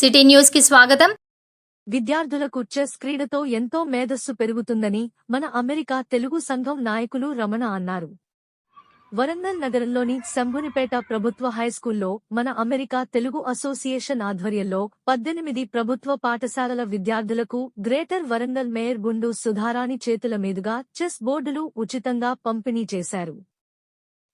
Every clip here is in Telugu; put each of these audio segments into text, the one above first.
సిటీ న్యూస్ కి స్వాగతం. విద్యార్థులకు చెస్ క్రీడతో ఎంతో మేధస్సు పెరుగుతుందని మన అమెరికా తెలుగు సంఘం నాయకులు రమణ అన్నారు. వరంగల్ నగరంలోని శంభునిపేట ప్రభుత్వ హైస్కూల్లో మన అమెరికా తెలుగు అసోసియేషన్ ఆధ్వర్యంలో 18 ప్రభుత్వ పాఠశాలల విద్యార్థులకు గ్రేటర్ వరంగల్ మేయర్ గుండు సుధారాణి చేతుల మీదుగా చెస్ బోర్డులు ఉచితంగా పంపిణీ చేశారు.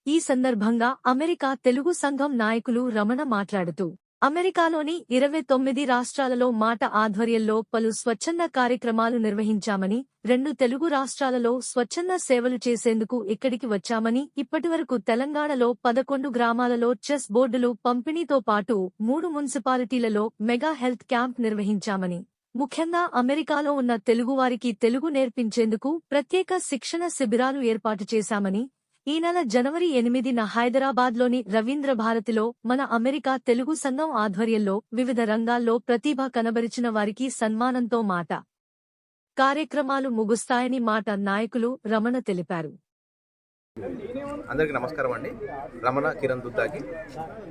ఈ సందర్భంగా అమెరికా తెలుగు సంఘం నాయకులు రమణ మాట్లాడుతూ, అమెరికాలోని 29 రాష్ట్రాలలో మాట ఆధ్వర్యంలో పలు స్వచ్ఛంద కార్యక్రమాలు నిర్వహించామని, 2 తెలుగు రాష్ట్రాలలో స్వచ్ఛంద సేవలు చేసేందుకు ఇక్కడికి వచ్చామని, ఇప్పటివరకు తెలంగాణలో 11 గ్రామాలలో చెస్ బోర్డులు పంపిణీతో పాటు 3 మున్సిపాలిటీలలో మెగా హెల్త్ క్యాంప్ నిర్వహించామని, ముఖ్యంగా అమెరికాలో ఉన్న తెలుగువారికి తెలుగు నేర్పించేందుకు ప్రత్యేక శిక్షణ శిబిరాలు ఏర్పాటు చేశామని, ఈ నెల జనవరి 8న హైదరాబాద్లోని రవీంద్ర భారతిలో మన అమెరికా తెలుగు సంఘం ఆధ్వర్యంలో వివిధ రంగాల్లో ప్రతిభ కనబరిచిన వారికి సన్మానంతో మాట కార్యక్రమాలు ముగుస్తాయని మాట నాయకులు రమణ తెలిపారు. అందరికీ నమస్కారం అండి. రమణ కిరణ్ దుద్దాకి,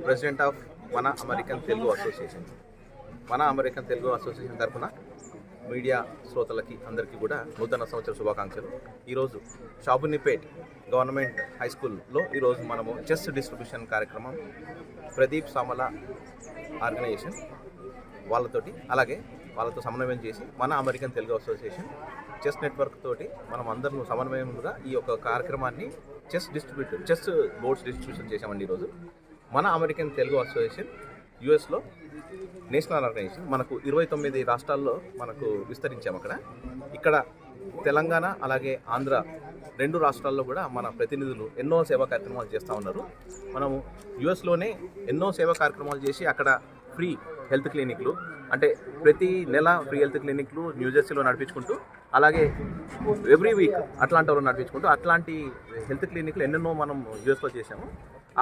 ప్రెసిడెంట్ ఆఫ్ మన అమెరికన్ తెలుగు అసోసియేషన్. మన అమెరికన్ తెలుగు అసోసియేషన్ తరఫున మీడియా శ్రోతలకి అందరికీ కూడా నూతన సంవత్సర శుభాకాంక్షలు. ఈరోజు షాబునిపేట్ గవర్నమెంట్ హై స్కూల్లో ఈరోజు మనము చెస్ డిస్ట్రిబ్యూషన్ కార్యక్రమం ప్రదీప్ సామల ఆర్గనైజేషన్ వాళ్ళతోటి, అలాగే వాళ్ళతో సమన్వయం చేసి మన American Telugu association chess network తోటి మనం అందరం సమన్వయంగా ఈ యొక్క కార్యక్రమాన్ని చెస్ బోర్డ్స్ డిస్ట్రిబ్యూషన్ చేశామండి. ఈరోజు మన అమెరికన్ తెలుగు అసోసియేషన్ యుఎస్లో నేషనల్ ఆర్గనైజేషన్ మనకు 29 రాష్ట్రాల్లో మనకు విస్తరించాము. ఇక్కడ తెలంగాణ అలాగే ఆంధ్ర 2 రాష్ట్రాల్లో కూడా మన ప్రతినిధులు ఎన్నో సేవా కార్యక్రమాలు చేస్తూ ఉన్నారు. మనము యుఎస్లోనే ఎన్నో సేవా కార్యక్రమాలు చేసి అక్కడ ఫ్రీ హెల్త్ క్లినిక్లు, అంటే ప్రతి నెల ఫ్రీ హెల్త్ క్లినిక్లు న్యూజెర్సీలో నడిపించుకుంటూ, అలాగే ఎవ్రీ వీక్ అట్లాంటాలో నడిపించుకుంటూ అట్లాంటి హెల్త్ క్లినిక్లు ఎన్నెన్నో మనం యుఎస్లో చేసాము.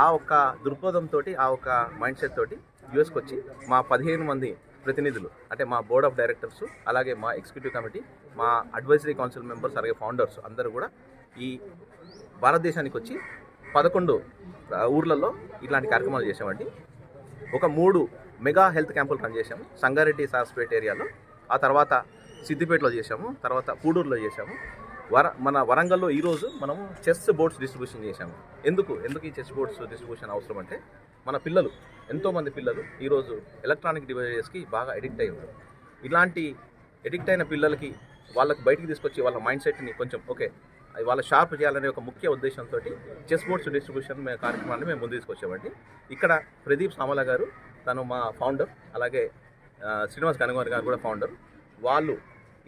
ఆ ఒక్క దృక్పథంతో, ఆ ఒక్క మైండ్ సెట్ తోటి యుఎస్కి వచ్చి మా 15 మంది ప్రతినిధులు, అంటే మా బోర్డ్ ఆఫ్ డైరెక్టర్స్, అలాగే మా ఎగ్జిక్యూటివ్ కమిటీ, మా అడ్వైజరీ కౌన్సిల్ మెంబర్స్, అలాగే ఫౌండర్స్ అందరూ కూడా ఈ భారతదేశానికి వచ్చి 11 ఊర్లలో ఇట్లాంటి కార్యక్రమాలు చేసామండి. ఒక 3 మెగా హెల్త్ క్యాంపులు రన్ చేసాము. సంగారెడ్డి సార్స్పేట్ ఏరియాలో, ఆ తర్వాత సిద్దిపేటలో చేసాము, తర్వాత పూడూరులో చేసాము. మన వరంగల్లో ఈరోజు మనము చెస్ బోర్డ్స్ డిస్ట్రిబ్యూషన్ చేశాము. ఎందుకు ఈ చెస్ బోర్డ్స్ డిస్ట్రిబ్యూషన్ అవసరం అంటే, మన పిల్లలు, ఎంతోమంది పిల్లలు ఈరోజు ఎలక్ట్రానిక్ డివైజెస్కి బాగా అడిక్ట్ అయి ఉన్నారు. ఇలాంటి అడిక్ట్ అయిన పిల్లలకి వాళ్ళకి బయటికి తీసుకొచ్చి వాళ్ళ మైండ్ సెట్ని కొంచెం వాళ్ళ షార్ప్ చేయాలనే ఒక ముఖ్య ఉద్దేశంతో చెస్ బోర్డ్స్ డిస్ట్రిబ్యూషన్ కార్యక్రమాన్ని మేము ముందు తీసుకొచ్చామండి. ఇక్కడ ప్రదీప్ సామల గారు, తను మా ఫౌండర్, అలాగే శ్రీనివాస్ కనుగోని గారు కూడా ఫౌండర్. వాళ్ళు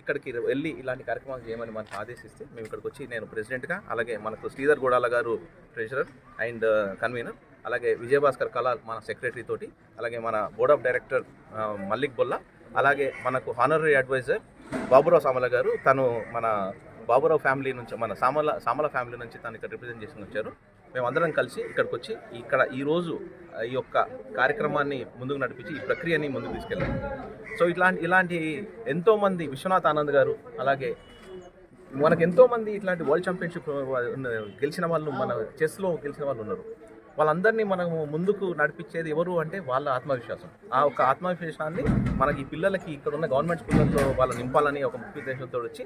ఇక్కడికి వెళ్ళి ఇలాంటి కార్యక్రమాలు చేయమని మనకు ఆదేశిస్తే మేము ఇక్కడికి వచ్చి, నేను ప్రెసిడెంట్గా, అలాగే మనకు శ్రీధర్ గోడాల గారు ట్రెజరర్ అండ్ కన్వీనర్, అలాగే విజయభాస్కర్ కలాల్ మన సెక్రటరీ తోటి, అలాగే మన board of director Mallik Bolla, అలాగే మనకు హానరీ అడ్వైజర్ బాబురావు సామల గారు, తను మన బాబురావు ఫ్యామిలీ నుంచి, మన సామల ఫ్యామిలీ నుంచి తను ఇక్కడ రిప్రజెంట్ చేసుకుని వచ్చారు. మేమందరం కలిసి ఇక్కడికి వచ్చి ఈరోజు ఈ యొక్క కార్యక్రమాన్ని ముందుకు నడిపించి ఈ ప్రక్రియని ముందుకు తీసుకెళ్ళాము. సో ఇలాంటి ఎంతోమంది, విశ్వనాథ్ ఆనంద్ గారు, అలాగే మనకు ఎంతోమంది ఇట్లాంటి వరల్డ్ ఛాంపియన్షిప్ గెలిచిన వాళ్ళు, మన చెస్లో గెలిచిన వాళ్ళు ఉన్నారు. వాళ్ళందరినీ మనము ముందుకు నడిపించేది ఎవరు అంటే వాళ్ళ ఆత్మవిశ్వాసం. ఆ ఒక ఆత్మవిశ్వాసాన్ని మనకి ఈ పిల్లలకి, ఇక్కడ ఉన్న గవర్నమెంట్ స్కూళ్ళల్లో వాళ్ళు నింపాలని ఒక ముఖ్య ఉద్దేశంతో వచ్చి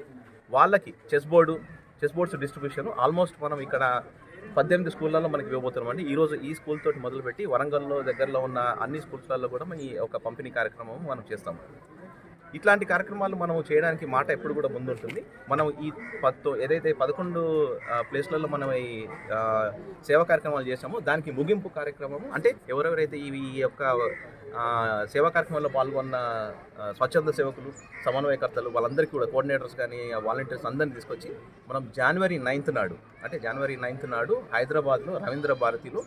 వాళ్ళకి చెస్ బోర్డ్స్ డిస్ట్రిబ్యూషన్ ఆల్మోస్ట్ మనం ఇక్కడ 18 స్కూళ్ళల్లో మనకి ఇవ్వబోతున్నామండి. ఈరోజు ఈ స్కూల్ తోటి మొదలుపెట్టి వరంగల్లో దగ్గరలో ఉన్న అన్ని స్కూల్స్లలో కూడా ఈ ఒక పంపిణీ కార్యక్రమం మనం చేస్తాము. ఇట్లాంటి కార్యక్రమాలు మనం చేయడానికి మాట ఎప్పుడు కూడా ముందుంటుంది. మనం ఈ ఏదైతే 11 ప్లేస్లలో మనం ఈ సేవా కార్యక్రమాలు చేసామో దానికి ముగింపు కార్యక్రమము, అంటే ఎవరెవరైతే ఈ యొక్క సేవా కార్యక్రమంలో పాల్గొన్న స్వచ్ఛంద సేవకులు, సమన్వయకర్తలు, వాళ్ళందరికీ కూడా కోఆర్డినేటర్స్ కానీ వాలంటీర్స్ అందరినీ తీసుకొచ్చి మనం జనవరి 9th నాడు హైదరాబాద్లో రవీంద్ర భారతిలో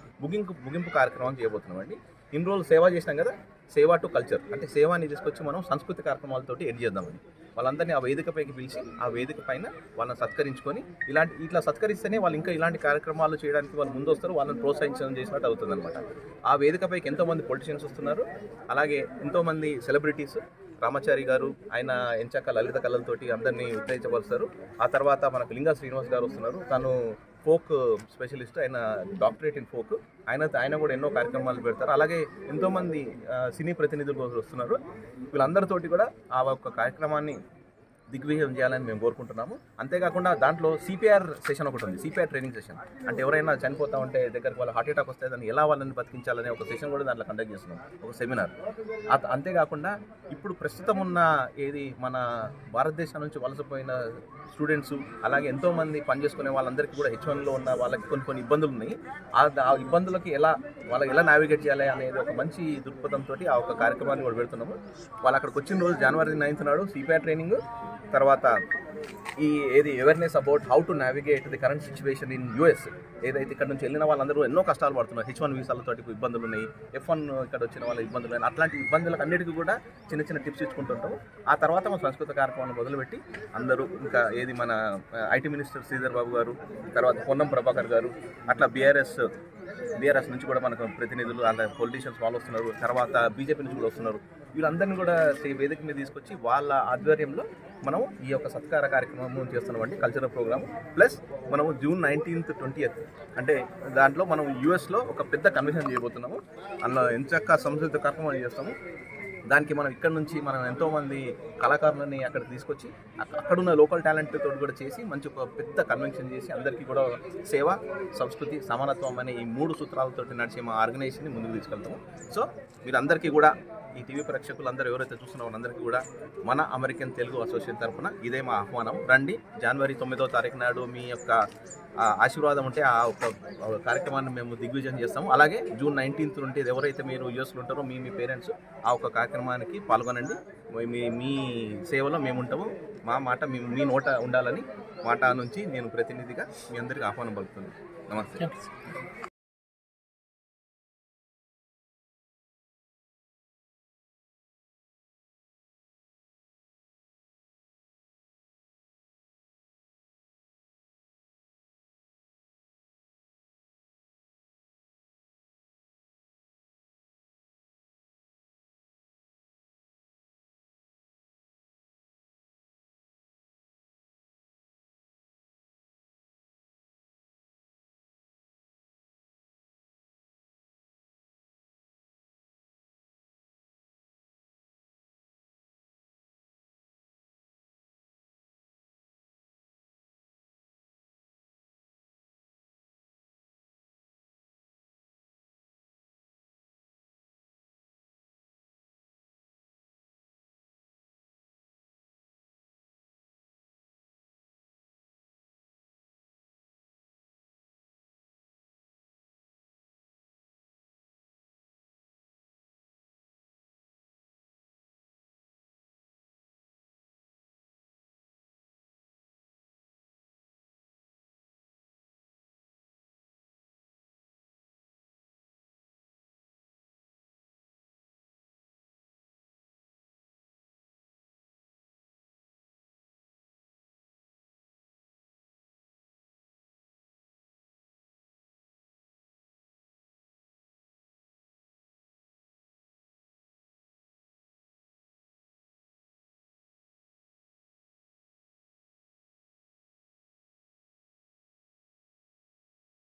ముగింపు కార్యక్రమం చేయబోతున్నామండి. ఇన్ని రోజులు సేవ చేసినాం కదా, సేవ టు కల్చర్, అంటే సేవాని తీసుకొచ్చి మనం సంస్కృతి కార్యక్రమాలతోటి ఎండ్ చేద్దామని వాళ్ళందరినీ ఆ వేదికపైకి పిలిచి, ఆ వేదిక పైన వాళ్ళని సత్కరించుకొని, ఇట్లా సత్కరిస్తేనే వాళ్ళు ఇంకా ఇలాంటి కార్యక్రమాలు చేయడానికి వాళ్ళు ముందు వస్తారు, వాళ్ళని ప్రోత్సహించడం చేసినట్టు అవుతుందన్నమాట. ఆ వేదికపైకి ఎంతోమంది పొలిటీషియన్స్ వస్తున్నారు, అలాగే ఎంతోమంది సెలబ్రిటీస్, రామాచారి గారు, ఆయన ఎంచాక లలిత కళలతోటి అందరినీ ఉత్తేజపరుస్తారు. ఆ తర్వాత మనకు లింగా శ్రీనివాస్ గారు వస్తున్నారు, తను ఫోక్ స్పెషలిస్ట్, ఆయన డాక్టరేట్ ఇన్ ఫోక్. ఆయన కూడా ఎన్నో కార్యక్రమాలు పెడతారు. అలాగే ఎంతోమంది సినీ ప్రతినిధులు కూడా వస్తున్నారు. వీళ్ళందరితోటి కూడా ఆ ఒక్క కార్యక్రమాన్ని దిగ్విజయం చేయాలని మేము కోరుకుంటున్నాము. అంతేకాకుండా దాంట్లో సిపిఆర్ సెషన్ ఒకటి ఉంది, సిపిఆర్ ట్రైనింగ్ సెషన్. అంటే ఎవరైనా చనిపోతా ఉంటే దగ్గరికి వాళ్ళు హార్ట్ అటాక్ వస్తే దాన్ని ఎలా వాళ్ళని బతికించాలనే ఒక సెషన్ కూడా దాంట్లో కండక్ట్ చేస్తున్నాం, ఒక సెమినార్. అంతేకాకుండా ఇప్పుడు ప్రస్తుతం ఉన్న మన భారతదేశం నుంచి వలసపోయిన స్టూడెంట్స్, అలాగే ఎంతోమంది పనిచేసుకునే వాళ్ళందరికీ కూడా H1లో ఉన్న వాళ్ళకి కొన్ని ఇబ్బందులు ఉన్నాయి. ఆ ఇబ్బందులకి వాళ్ళకి ఎలా నావిగేట్ చేయాలి అనేది ఒక మంచి దృక్పథంతో ఆ ఒక కార్యక్రమాన్ని కూడా పెడుతున్నాము. వాళ్ళు అక్కడికి వచ్చిన రోజు January 9th నాడు సిపిఆర్ ట్రైనింగ్, తర్వాత awareness about how to navigate the current situation in US. ఏదైతే ఇక్కడ నుంచి వెళ్ళిన వాళ్ళందరూ ఎన్నో కష్టాలు పడుతున్నారు, H1 వీసాలతో ఇబ్బందులు ఉన్నాయి, F1 ఇక్కడ వచ్చిన వాళ్ళ ఇబ్బందులు ఉన్నాయి. అట్లాంటి ఇబ్బందులకు అన్నిటికీ కూడా చిన్న టిప్స్ ఇచ్చుకుంటుంటాం. ఆ తర్వాత మన సంస్కృత కార్యక్రమాన్ని మొదలుపెట్టి అందరూ ఇంకా మన ఐటీ మినిస్టర్ శ్రీధర్ బాబు గారు, తర్వాత పొన్నం ప్రభాకర్ గారు, అట్లా బీఆర్ఎస్ నుంచి కూడా మనకు ప్రతినిధులు, అలా పొలిటీషియన్స్ వాళ్ళు వస్తున్నారు, తర్వాత బీజేపీ నుంచి కూడా వస్తున్నారు. వీళ్ళందరినీ కూడా వేదిక మీద తీసుకొచ్చి వాళ్ళ ఆధ్వర్యంలో మనం ఈ యొక్క సత్కార కార్యక్రమం చేస్తున్నామండి, కల్చరల్ ప్రోగ్రామ్. ప్లస్ మనము June 19th 20th అంటే దాంట్లో మనం యూఎస్లో ఒక పెద్ద కన్వెన్షన్ చేయబోతున్నాము. అందులో ఎంచక్క సంస్కృత కార్యక్రమాలు చేస్తాము. దానికి మనం ఇక్కడ నుంచి ఎంతోమంది కళాకారులని అక్కడ తీసుకొచ్చి అక్కడున్న లోకల్ టాలెంట్ తోటి కూడా చేసి మంచి ఒక పెద్ద కన్వెన్షన్ చేసి అందరికీ కూడా సేవ, సంస్కృతి, సమానత్వం అనే ఈ 3 సూత్రాలతో నడిచే మా ఆర్గనైజేషన్ని ముందుకు తీసుకెళ్తాము. సో మీరందరికీ కూడా, ఈ టీవీ ప్రేక్షకులందరూ ఎవరైతే చూస్తున్నారో అందరికీ కూడా మన అమెరికన్ తెలుగు అసోసియేషన్ తరఫున ఇదే మా ఆహ్వానం. రండి, January 9వ తారీఖు నాడు మీ యొక్క ఆశీర్వాదం ఉంటే ఆ ఒక కార్యక్రమాన్ని మేము దిగ్విజయం చేస్తాము. అలాగే June 19th నుండి ఎవరైతే మీరు యూఎస్లో ఉంటారో మీ పేరెంట్స్ ఆ ఒక కార్యక్రమానికి పాల్గొనండి. మీ సేవలో మేము ఉంటాము. మా మాట మీ నోట ఉండాలని మాట నుంచి నేను ప్రతినిధిగా మీ అందరికీ ఆహ్వానం పలుకుతున్నాను. నమస్తే.